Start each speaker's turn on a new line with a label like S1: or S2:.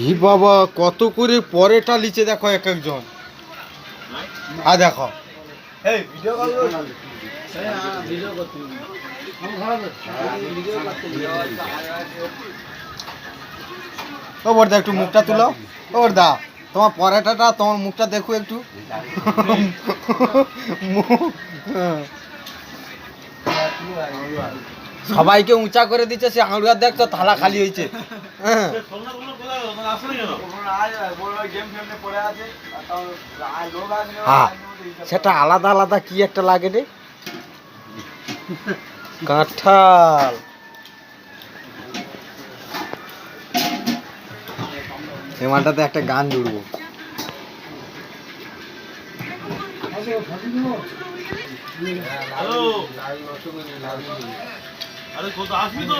S1: ই বাবা কত করে পরেটা লিচে দেখো এক একজন। আর দেখো এই ভিডিও কল ভিডিও করতে ও বড়দা একটু মুখটা তুলো। ও বড়দা তোমার পরোটাটা তোমার মুখটা দেখো একটু। সবাইকে উঁচা করে দিচ্ছে, সে আঙুর দেখতো থালা খালি হয়েছে। হ্যাঁ সেটা আলাদা আলাদা কি একটা লাগে রে, কাঁঠাল। এই মালটাতে একটা গান জুড়বো।
S2: আরে কত আসবি তো